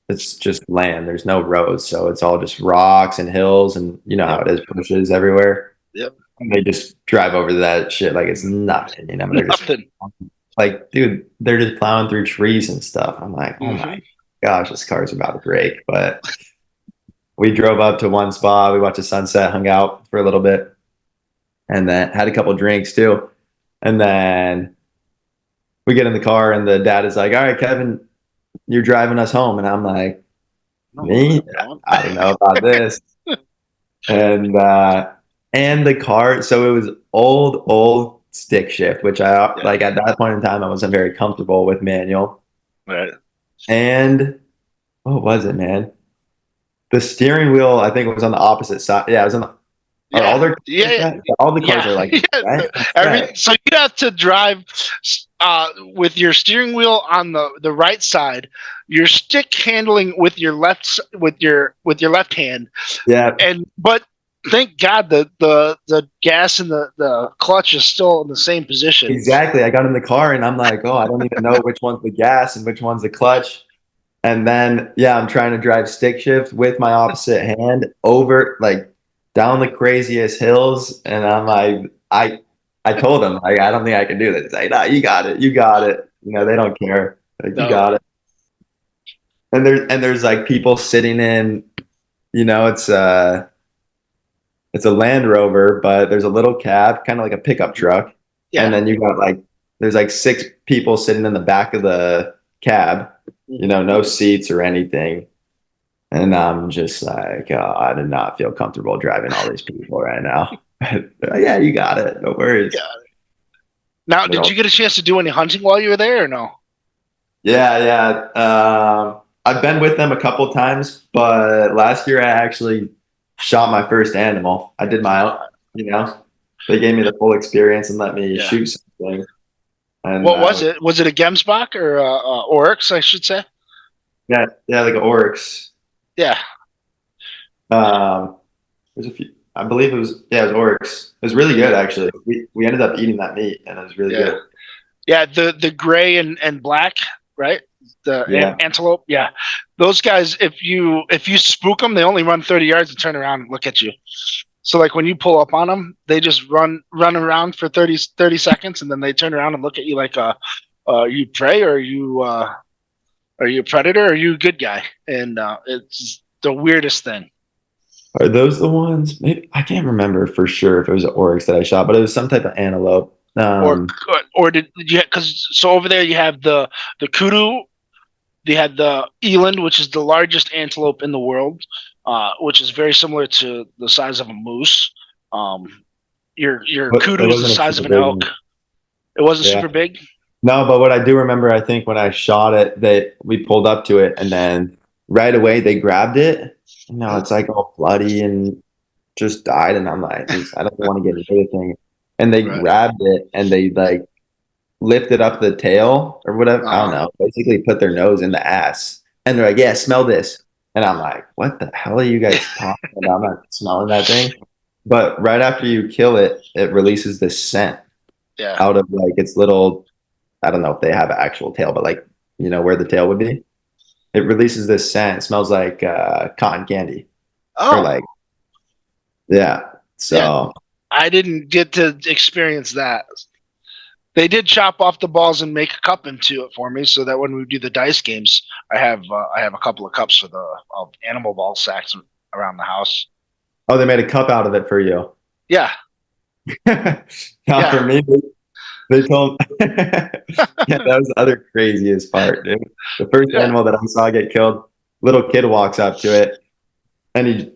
it's just land. There's no roads, so it's all just rocks and hills, and you know how it is, bushes everywhere. Yep. And they just drive over that shit like it's nothing, They're Nothing. Like, dude, they're just plowing through trees and stuff. I'm like, oh my gosh, this car's about to break. But we drove up to one spot. We watched the sunset, hung out for a little bit, and then had a couple drinks too. And then we get in the car, and the dad is like, "All right, Kevin, you're driving us home." And I'm like, "Me? I don't know about this." And the car, so it was old stick shift, which like at that point in time, I wasn't very comfortable with manual. Right. And what was it, man? The steering wheel, I think it was on the opposite side. Yeah, it was on the. All the cars are like that. So you have to drive with your steering wheel on the right side, your stick handling with your left hand. Yeah. But thank God the gas and the clutch is still in the same position. Exactly. I got in the car and I'm like, oh, I don't even know which one's the gas and which one's the clutch. And then I'm trying to drive stick shift with my opposite hand over down the craziest hills, and I'm like, I told him, like, I don't think I can do this. He's like, no, you got it. You got it. They don't care. Like, you No. got it. And there's like people sitting in, it's a Land Rover, but there's a little cab, kind of like a pickup truck. Yeah. And then you got like, there's like 6 people sitting in the back of the cab, no seats or anything. And I'm just like, I do not feel comfortable driving all these people right now. Yeah, you got it. No worries. Yeah. Now, did you get a chance to do any hunting while you were there or no? Yeah. I've been with them a couple times, but last year I actually shot my first animal. I did my own, they gave me the full experience and let me shoot something. And what was it? Was it a Gemsbach or Oryx, I should say? Yeah, like an Oryx. Yeah. There's a few. I believe it was Oryx. It was really good actually. We ended up eating that meat and it was really good. Yeah, the gray and black, right? The antelope. Yeah. Those guys, if you spook them, they only run 30 yards and turn around and look at you. So like when you pull up on them, they just run around for 30 seconds and then they turn around and look at you like are you prey or are you a predator or are you a good guy? And it's the weirdest thing. Are those the ones? Maybe I can't remember for sure if it was an Oryx that I shot, but it was some type of antelope. Or did you? Because so over there you have the kudu, you had the eland, which is the largest antelope in the world, which is very similar to the size of a moose. Your kudu is the size of an elk. It wasn't super big. No, but what I do remember, I think when I shot it, that we pulled up to it, and then right away they grabbed it. It's like all bloody and just died, and I'm like, I don't want to get into the thing. And they grabbed it and they like lifted up the tail or whatever. I don't know. Basically put their nose in the ass. And they're like, yeah, smell this. And I'm like, what the hell are you guys talking about? I'm not smelling that thing. But right after you kill it, it releases this scent out of like its little, I don't know if they have an actual tail, but like, where the tail would be. It releases this scent. It smells like cotton candy. Oh. Or like, So. Yeah. I didn't get to experience that. They did chop off the balls and make a cup into it for me, so that when we do the dice games, I have a couple of cups for the animal ball sacks around the house. Oh, they made a cup out of it for you. Yeah. For me, they told. That was the other craziest part, dude. The first animal that I saw get killed, little kid walks up to it, and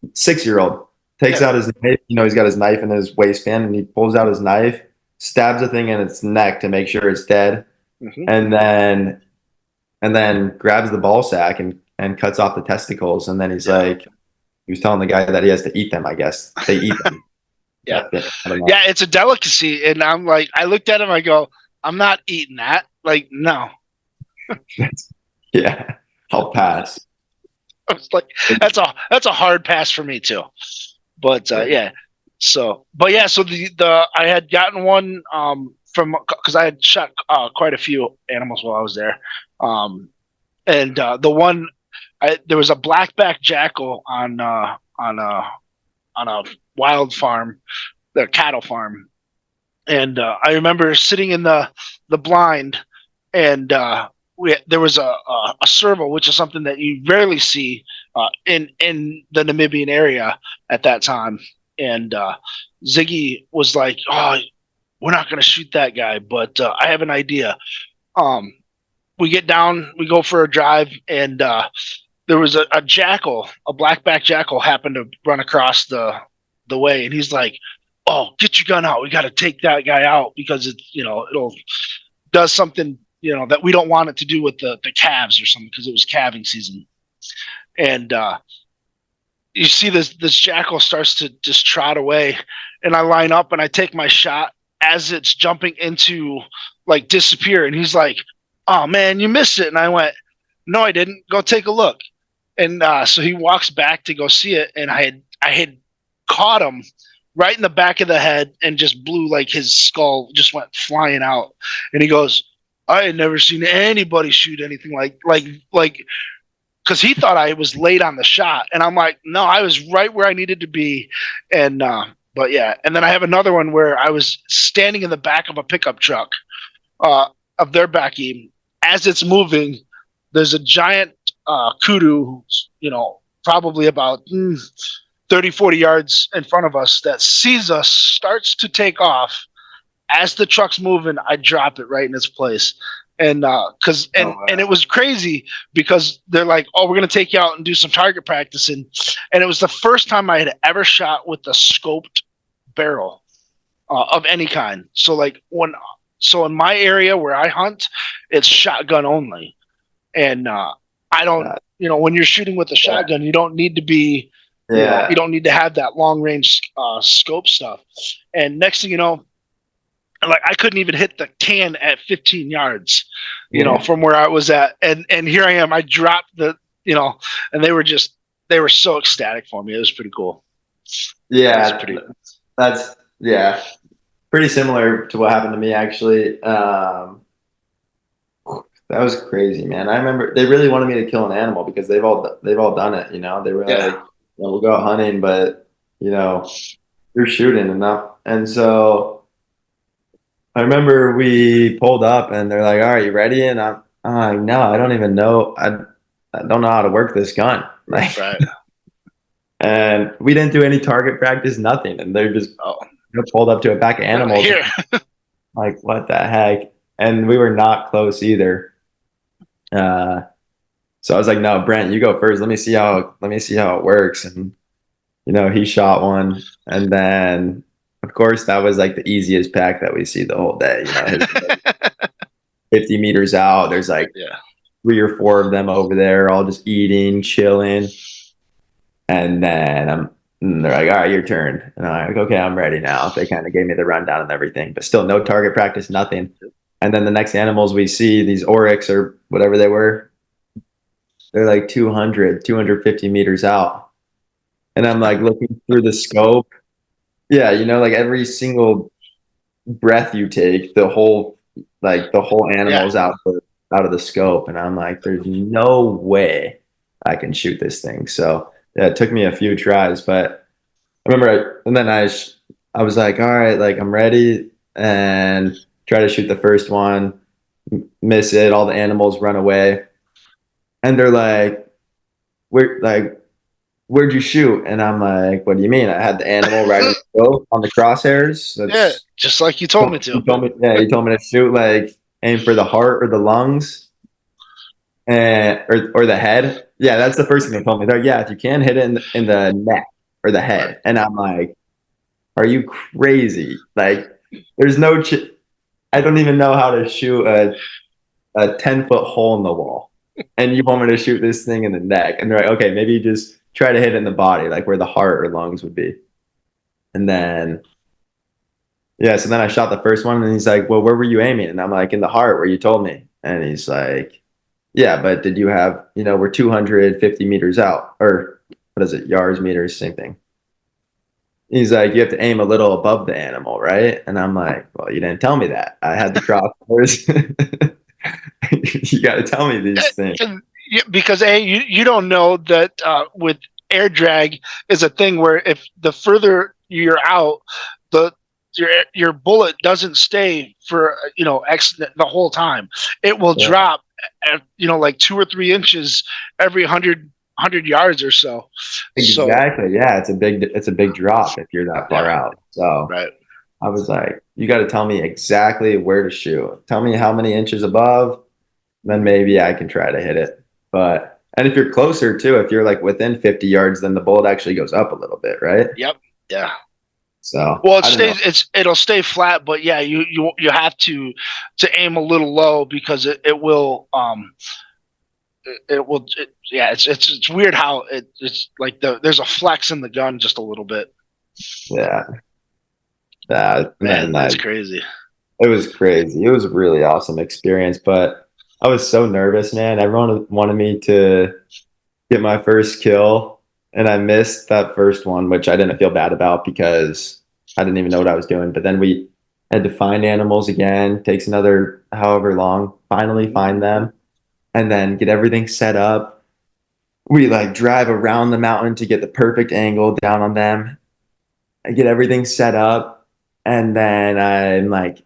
6-year-old. Takes out his knife, he's got his knife in his waistband, and he pulls out his knife, stabs the thing in its neck to make sure it's dead, and then grabs the ball sack and cuts off the testicles, and then he was telling the guy that he has to eat them. I guess they eat them. It's a delicacy, and I'm like, I looked at him, I go, I'm not eating that. Like, no. I'll pass. I was like, that's a hard pass for me too. But so the I had gotten one from because I had shot quite a few animals while I was there, and the one there was a blackback jackal on a wild farm, the cattle farm, and I remember sitting in the blind, and there was a serval, which is something that you rarely see in the Namibian area at that time. And Ziggy was like, "Oh, we're not going to shoot that guy, but I have an idea." We get down, we go for a drive, and there was a jackal, a blackback jackal, happened to run across the way, and he's like, "Oh, get your gun out! We got to take that guy out because it'll does something." That we don't want it to do with the calves or something, because it was calving season. And you see this jackal starts to just trot away, and I line up and I take my shot as it's jumping into like disappear. And he's like, "Oh man, you missed it." And I went, "No, I didn't. Go take a look." And so he walks back to go see it, and I had caught him right in the back of the head and just blew, like, his skull just went flying out. And he goes, "I had never seen anybody shoot anything like, because he thought I was late on the shot." And I'm like, "No, I was right where I needed to be." And But yeah, and then I have another one where I was standing in the back of a pickup truck uh, of their back beam. As it's moving, there's a giant kudu, probably about 30, 40 yards in front of us that sees us, starts to take off. As the truck's moving, I drop it right in its place. And and it was crazy because they're like, "Oh, we're gonna take you out and do some target practicing," and it was the first time I had ever shot with the scoped barrel of any kind. So in my area where I hunt, it's shotgun only, and I don't, when you're shooting with a shotgun, you don't need to be, you don't need to have that long range scope stuff. And next thing you know, like I couldn't even hit the can at 15 yards, from where I was at, and here I am. I dropped and they were so ecstatic for me. It was pretty cool. Yeah, that's pretty similar to what happened to me actually. That was crazy, man. I remember they really wanted me to kill an animal because they've all done it. They were like, we'll go hunting, but you're shooting enough, and so. I remember we pulled up and they're like, "All right, you ready?" And I'm like, "No, I don't even know. I don't know how to work this gun." Like, right. And we didn't do any target practice, nothing. And they're just pulled up to a pack of animals. Here. Like, what the heck? And we were not close either. So I was like, "No, Brent, you go first. Let me see how it works." And he shot one, and then. Of course, that was like the easiest pack that we see the whole day. 50 meters out, there's like 3 or 4 of them over there, all just eating, chilling. And then they're like, "All right, your turn." And I'm like, "Okay, I'm ready now." They kind of gave me the rundown and everything, but still no target practice, nothing. And then the next animals we see, these oryx or whatever they were, they're like 250 meters out. And I'm like looking through the scope. Yeah, like every single breath you take, the whole animal's out of the scope, and I'm like, "There's no way I can shoot this thing." So yeah, it took me a few tries, but I remember, and then I was like, "All right, like I'm ready," and try to shoot the first one, miss it. All the animals run away, and they're like, "Where'd you shoot?" And I'm like, "What do you mean?" I had the animal right on the crosshairs. Just like you told me to. You told me to shoot, like aim for the heart or the lungs, and or the head. Yeah, that's the first thing they told me. They're like, "Yeah, if you can hit it in the neck or the head." Right. And I'm like, "Are you crazy? Like, there's no. I don't even know how to shoot a 10-foot hole in the wall, and you want me to shoot this thing in the neck?" And they're like, "Okay, maybe just." Try to hit it in the body, like where the heart or lungs would be. And then, so then I shot the first one and he's like, "Well, where were you aiming?" And I'm like, "In the heart, where you told me." And he's like, "Yeah, but did you have, we're 250 meters out," or what is it? Yards, meters, same thing. He's like, "You have to aim a little above the animal, right?" And I'm like, "Well, you didn't tell me that. I had the crosshairs." You got to tell me these things. Because you don't know that with air drag is a thing where if the further you're out, your bullet doesn't stay for the whole time. It will drop at, like 2 or 3 inches every 100 yards or so. Exactly. Yeah, it's a big drop if you're that far out. So right. I was like, "You got to tell me exactly where to shoot. Tell me how many inches above, then maybe I can try to hit it." And if you're closer too, if you're like within 50 yards, then the bullet actually goes up a little bit, right? Yep. Yeah. So it'll stay flat, but yeah, you have to aim a little low because it will it's weird how it's like there's a flex in the gun just a little bit. Yeah. Man, that's crazy. It was crazy. It was a really awesome experience, but I was so nervous, man. Everyone wanted me to get my first kill, and I missed that first one, which I didn't feel bad about because I didn't even know what I was doing. But then we had to find animals again. Takes another however long. Finally find them, and then get everything set up. We like drive around the mountain to get the perfect angle down on them. I get everything set up, and then I'm like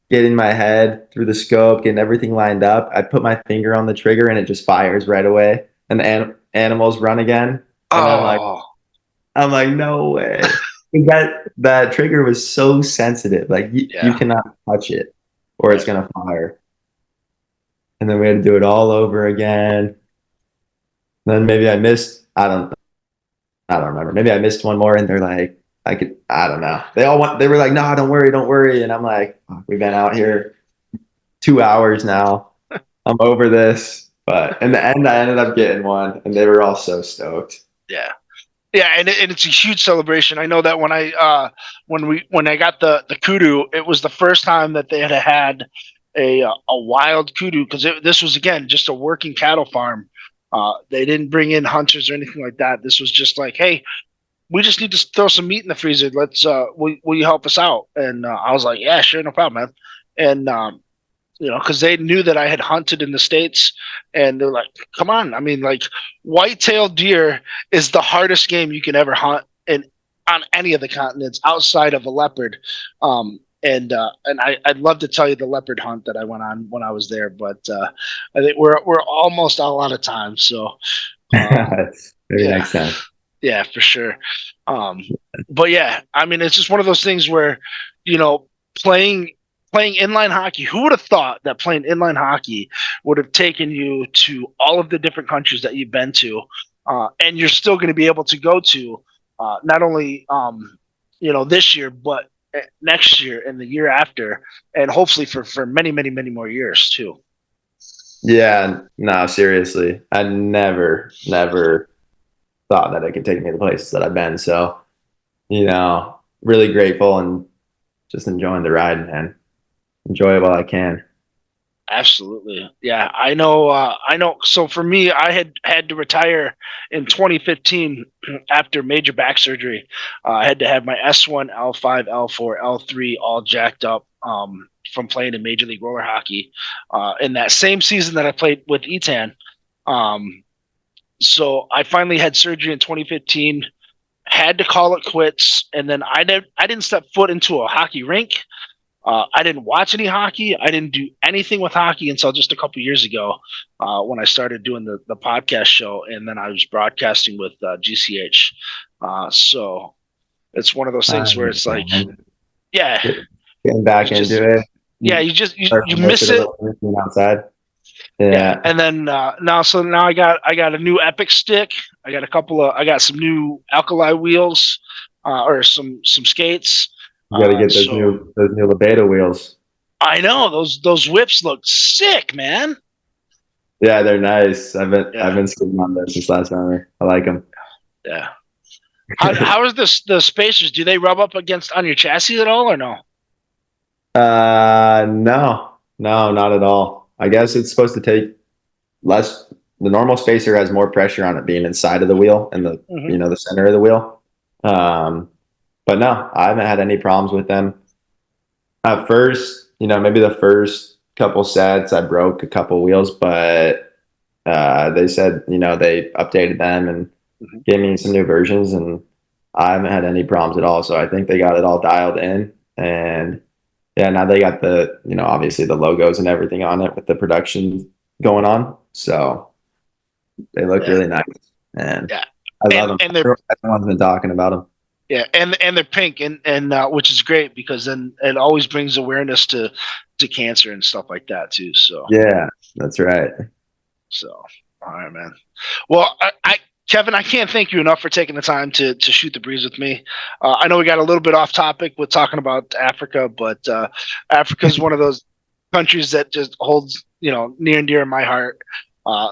getting my head through the scope, getting everything lined up. I put my finger on the trigger, and it just fires right away, and the animals run again. And Oh, I'm like, no way. That trigger was so sensitive. Like you yeah. cannot touch it, or it's Right. gonna fire. And then we had to do it all over again. Then maybe I missed. I don't remember. Maybe I missed one more, and they're like, I don't know. They were like, no, don't worry, don't worry. And I'm like, "Fuck, we've been out here 2 hours now. I'm over this. But in the end, I ended up getting one, and they were all so stoked. Yeah. Yeah, and it's a huge celebration. I know that when I got the kudu, it was the first time that they had a wild kudu, because this was again just a working cattle farm. They didn't bring in hunters or anything like that. This was just like, hey, we just need to throw some meat in the freezer. Let's will you help us out? And I was like, yeah, sure, no problem, man. And because they knew that I had hunted in the States, and they're like, come on. I mean, like, white-tailed deer is the hardest game you can ever hunt on any of the continents outside of a leopard. And I'd love to tell you the leopard hunt that I went on when I was there, but I think we're almost all out of time. So Maybe yeah, next time. yeah, for sure. Um, but yeah, I mean, it's just one of those things where, you know, playing inline hockey. Who would have thought that playing inline hockey would have taken you to all of the different countries that you've been to, and you're still going to be able to go to not only this year, but next year and the year after, and hopefully for many, many, many more years too. Yeah, no, seriously. I never thought that it could take me to places that I've been. So, really grateful and just enjoying the ride, man. Enjoy it while I can. Absolutely. Yeah, I know. I know. So for me, I had to retire in 2015 after major back surgery. I had to have my S1, L5, L4, L3 all jacked up from playing in Major League Roller Hockey in that same season that I played with Etan. So I finally had surgery in 2015. Had to call it quits, and then I didn't step foot into a hockey rink. I didn't watch any hockey. I didn't do anything with hockey until just a couple years ago when I started doing the podcast show, and then I was broadcasting with GCH. So it's one of those things where it's like, yeah, Getting back into it. Yeah, you miss it. Outside. Yeah, and then now I got a new Epic stick. I got some new Alkali wheels or some skates. You got to get those new Lebeda wheels. I know those whips look sick, man. Yeah, they're nice. I've been skipping on those since last summer. I like them. Yeah. How is the spacers? Do they rub up on your chassis at all, or no? No, not at all. I guess it's supposed to take less. The normal spacer has more pressure on it being inside of the wheel and the the center of the wheel. But no, I haven't had any problems with them. At first, maybe the first couple sets I broke a couple wheels, but they said, they updated them and gave me some new versions, and I haven't had any problems at all. So I think they got it all dialed in, and yeah, now they got the, obviously the logos and everything on it with the production going on. So they look really nice, and I love them. And everyone's been talking about them. Yeah, and they're pink, and which is great because then it always brings awareness to cancer and stuff like that too. So yeah, that's right. So all right, man. Well, Kevin, I can't thank you enough for taking the time to shoot the breeze with me. I know we got a little bit off topic with talking about Africa, but Africa is one of those countries that just holds near and dear in my heart.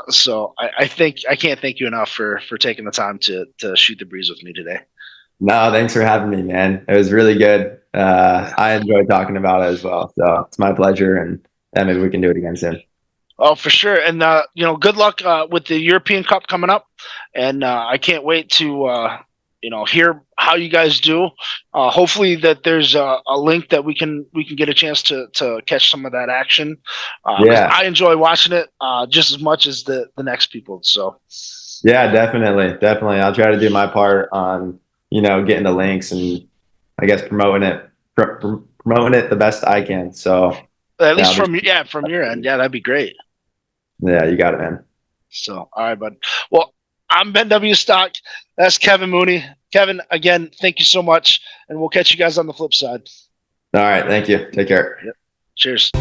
So I can't thank you enough for taking the time to shoot the breeze with me today. No, thanks for having me, man. It was really good. I enjoyed talking about it as well. So it's my pleasure, and maybe we can do it again soon. Oh, for sure. And, good luck with the European Cup coming up. And I can't wait to, hear how you guys do. Hopefully that there's a link that we can get a chance to catch some of that action. I enjoy watching it just as much as the next people. So yeah, definitely. I'll try to do my part on, getting the links and I guess promoting it the best I can. So At least yeah, from your end, yeah, that'd be great. yeah, you got it, man. So, all right, bud. Well, I'm Ben W. Stock. That's Kevin Mooney. Kevin, again, thank you so much, and we'll catch you guys on the flip side. All right, thank you. Take care. Cheers.